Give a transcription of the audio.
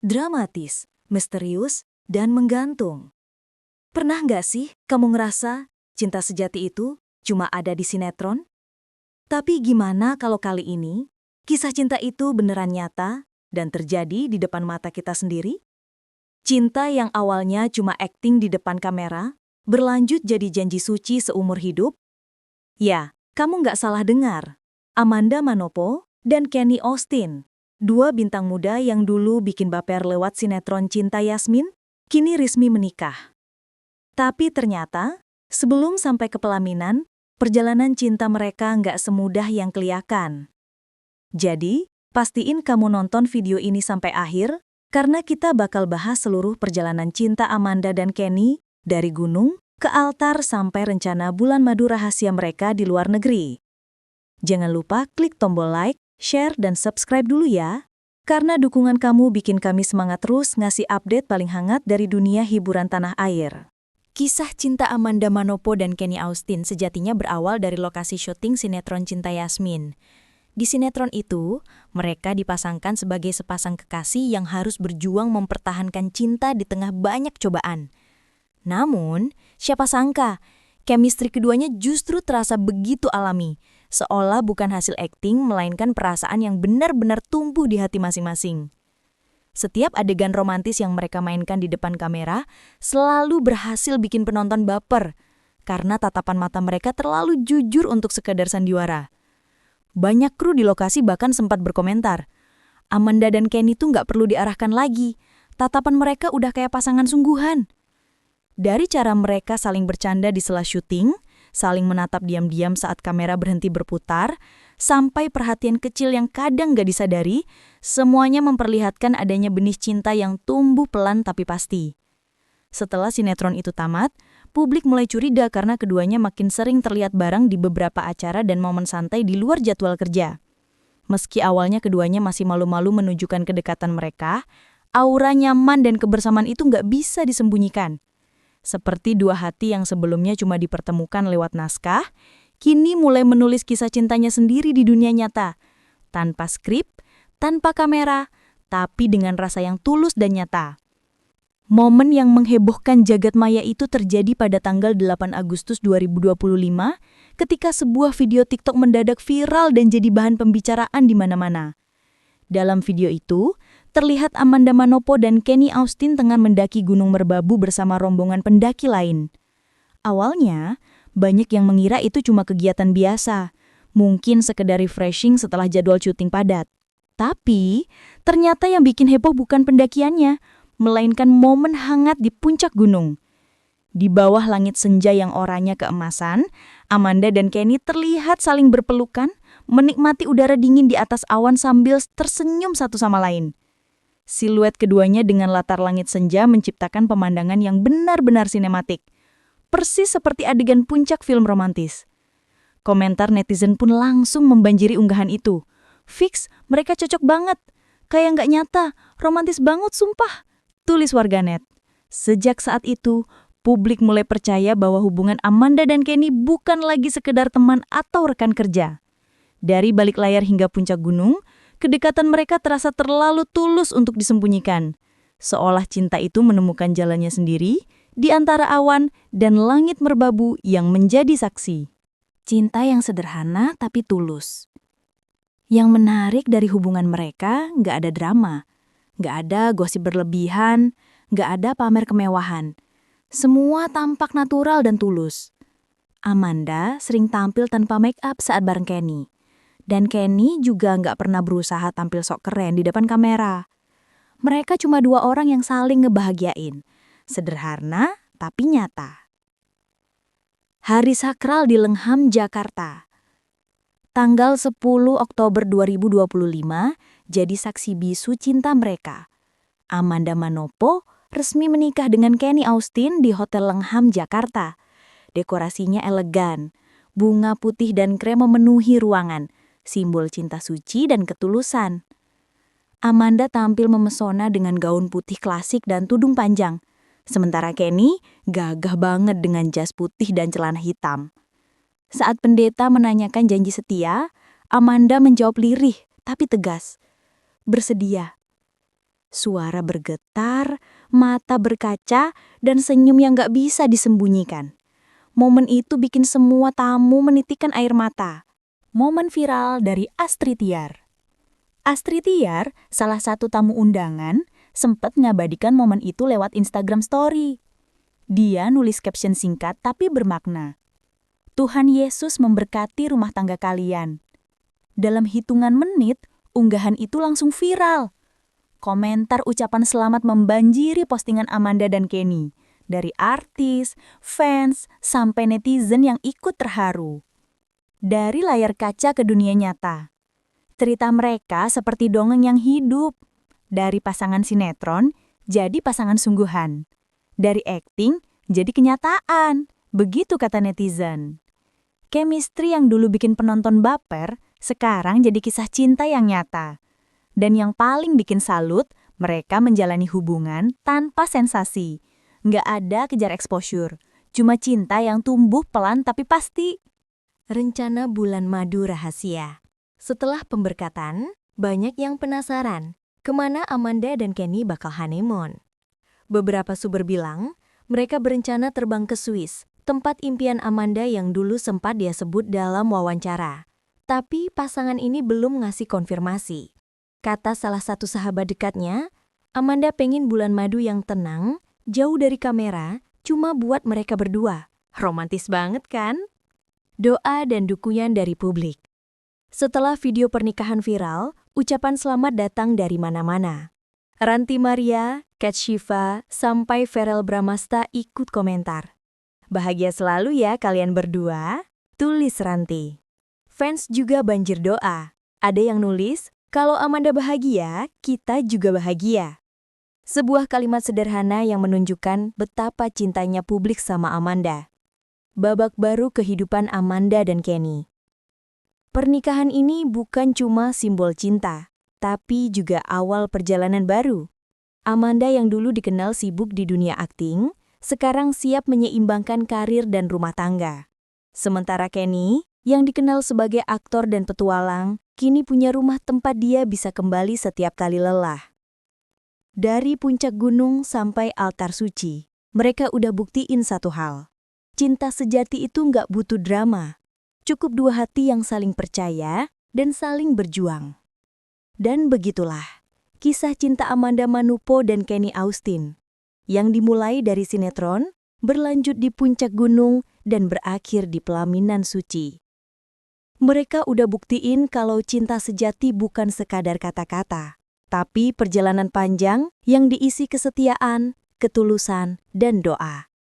dramatis, misterius, dan menggantung. Pernah nggak sih kamu ngerasa cinta sejati itu cuma ada di sinetron? Tapi gimana kalau kali ini kisah cinta itu beneran nyata dan terjadi di depan mata kita sendiri? Cinta yang awalnya cuma akting di depan kamera, berlanjut jadi janji suci seumur hidup? Ya, kamu nggak salah dengar. Amanda Manopo dan Kenny Austin, dua bintang muda yang dulu bikin baper lewat sinetron Cinta Yasmin, kini resmi menikah. Tapi ternyata, sebelum sampai ke pelaminan, perjalanan cinta mereka nggak semudah yang kelihatan. Jadi, pastiin kamu nonton video ini sampai akhir, karena kita bakal bahas seluruh perjalanan cinta Amanda dan Kenny, dari gunung ke altar sampai rencana bulan madu rahasia mereka di luar negeri. Jangan lupa klik tombol like, share, dan subscribe dulu ya, karena dukungan kamu bikin kami semangat terus ngasih update paling hangat dari dunia hiburan tanah air. Kisah cinta Amanda Manopo dan Kenny Austin sejatinya berawal dari lokasi syuting sinetron Cinta Yasmin. Di sinetron itu, mereka dipasangkan sebagai sepasang kekasih yang harus berjuang mempertahankan cinta di tengah banyak cobaan. Namun, siapa sangka, chemistry keduanya justru terasa begitu alami, seolah bukan hasil akting melainkan perasaan yang benar-benar tumbuh di hati masing-masing. Setiap adegan romantis yang mereka mainkan di depan kamera selalu berhasil bikin penonton baper, karena tatapan mata mereka terlalu jujur untuk sekadar sandiwara. Banyak kru di lokasi bahkan sempat berkomentar, Amanda dan Kenny tuh nggak perlu diarahkan lagi, tatapan mereka udah kayak pasangan sungguhan. Dari cara mereka saling bercanda di sela syuting, saling menatap diam-diam saat kamera berhenti berputar, sampai perhatian kecil yang kadang gak disadari, semuanya memperlihatkan adanya benih cinta yang tumbuh pelan tapi pasti. Setelah sinetron itu tamat, publik mulai curiga karena keduanya makin sering terlihat bareng di beberapa acara dan momen santai di luar jadwal kerja. Meski awalnya keduanya masih malu-malu menunjukkan kedekatan mereka, aura nyaman dan kebersamaan itu gak bisa disembunyikan. Seperti dua hati yang sebelumnya cuma dipertemukan lewat naskah, kini mulai menulis kisah cintanya sendiri di dunia nyata. Tanpa skrip, tanpa kamera, tapi dengan rasa yang tulus dan nyata. Momen yang menghebohkan jagat maya itu terjadi pada tanggal 8 Agustus 2025 ketika sebuah video TikTok mendadak viral dan jadi bahan pembicaraan di mana-mana. Dalam video itu, terlihat Amanda Manopo dan Kenny Austin tengah mendaki Gunung Merbabu bersama rombongan pendaki lain. Awalnya, banyak yang mengira itu cuma kegiatan biasa, mungkin sekedar refreshing setelah jadwal syuting padat. Tapi, ternyata yang bikin heboh bukan pendakiannya, melainkan momen hangat di puncak gunung. Di bawah langit senja yang oranye keemasan, Amanda dan Kenny terlihat saling berpelukan, menikmati udara dingin di atas awan sambil tersenyum satu sama lain. Siluet keduanya dengan latar langit senja menciptakan pemandangan yang benar-benar sinematik. Persis seperti adegan puncak film romantis. Komentar netizen pun langsung membanjiri unggahan itu. Fix, mereka cocok banget. Kayak nggak nyata, romantis banget sumpah, tulis warganet. Sejak saat itu, publik mulai percaya bahwa hubungan Amanda dan Kenny bukan lagi sekedar teman atau rekan kerja. Dari balik layar hingga puncak gunung, kedekatan mereka terasa terlalu tulus untuk disembunyikan. Seolah cinta itu menemukan jalannya sendiri di antara awan dan langit merbabu yang menjadi saksi. Cinta yang sederhana tapi tulus. Yang menarik dari hubungan mereka nggak ada drama, nggak ada gosip berlebihan, nggak ada pamer kemewahan. Semua tampak natural dan tulus. Amanda sering tampil tanpa make up saat bareng Kenny. Dan Kenny juga nggak pernah berusaha tampil sok keren di depan kamera. Mereka cuma dua orang yang saling ngebahagiain. Sederhana tapi nyata. Hari sakral di Lengham, Jakarta. Tanggal 10 Oktober 2025 jadi saksi bisu cinta mereka. Amanda Manopo resmi menikah dengan Kenny Austin di Hotel Lengham, Jakarta. Dekorasinya elegan, bunga putih dan krem memenuhi ruangan, simbol cinta suci dan ketulusan. Amanda tampil memesona dengan gaun putih klasik dan tudung panjang, sementara Kenny gagah banget dengan jas putih dan celana hitam. Saat pendeta menanyakan janji setia, Amanda menjawab lirih tapi tegas. Bersedia. Suara bergetar, mata berkaca, dan senyum yang gak bisa disembunyikan. Momen itu bikin semua tamu menitikkan air mata. Momen viral dari Astrid Tiar. Astrid Tiar, salah satu tamu undangan, sempat ngabadikan momen itu lewat Instagram Story. Dia nulis caption singkat tapi bermakna. Tuhan Yesus memberkati rumah tangga kalian. Dalam hitungan menit, unggahan itu langsung viral. Komentar ucapan selamat membanjiri postingan Amanda dan Kenny. Dari artis, fans, sampai netizen yang ikut terharu. Dari layar kaca ke dunia nyata. Cerita mereka seperti dongeng yang hidup. Dari pasangan sinetron, jadi pasangan sungguhan. Dari akting, jadi kenyataan. Begitu kata netizen. Chemistry yang dulu bikin penonton baper, sekarang jadi kisah cinta yang nyata. Dan yang paling bikin salut, mereka menjalani hubungan tanpa sensasi. Nggak ada kejar exposure, cuma cinta yang tumbuh pelan tapi pasti. Rencana bulan madu rahasia. Setelah pemberkatan, banyak yang penasaran kemana Amanda dan Kenny bakal honeymoon. Beberapa sumber bilang, mereka berencana terbang ke Swiss, tempat impian Amanda yang dulu sempat dia sebut dalam wawancara. Tapi pasangan ini belum ngasih konfirmasi. Kata salah satu sahabat dekatnya, Amanda pengen bulan madu yang tenang, jauh dari kamera, cuma buat mereka berdua. Romantis banget kan? Doa dan dukungan dari publik. Setelah video pernikahan viral, ucapan selamat datang dari mana-mana. Ranti Maria, Cat Shiva, sampai Verrell Bramasta ikut komentar. Bahagia selalu ya kalian berdua, tulis Ranti. Fans juga banjir doa. Ada yang nulis, kalau Amanda bahagia, kita juga bahagia. Sebuah kalimat sederhana yang menunjukkan betapa cintanya publik sama Amanda. Babak baru kehidupan Amanda dan Kenny. Pernikahan ini bukan cuma simbol cinta, tapi juga awal perjalanan baru. Amanda yang dulu dikenal sibuk di dunia akting, sekarang siap menyeimbangkan karir dan rumah tangga. Sementara Kenny, yang dikenal sebagai aktor dan petualang, kini punya rumah tempat dia bisa kembali setiap kali lelah. Dari puncak gunung sampai altar suci, mereka udah buktiin satu hal. Cinta sejati itu nggak butuh drama. Cukup dua hati yang saling percaya dan saling berjuang. Dan begitulah, kisah cinta Amanda Manopo dan Kenny Austin, yang dimulai dari sinetron, berlanjut di puncak gunung, dan berakhir di pelaminan suci. Mereka udah buktiin kalau cinta sejati bukan sekadar kata-kata, tapi perjalanan panjang yang diisi kesetiaan, ketulusan, dan doa.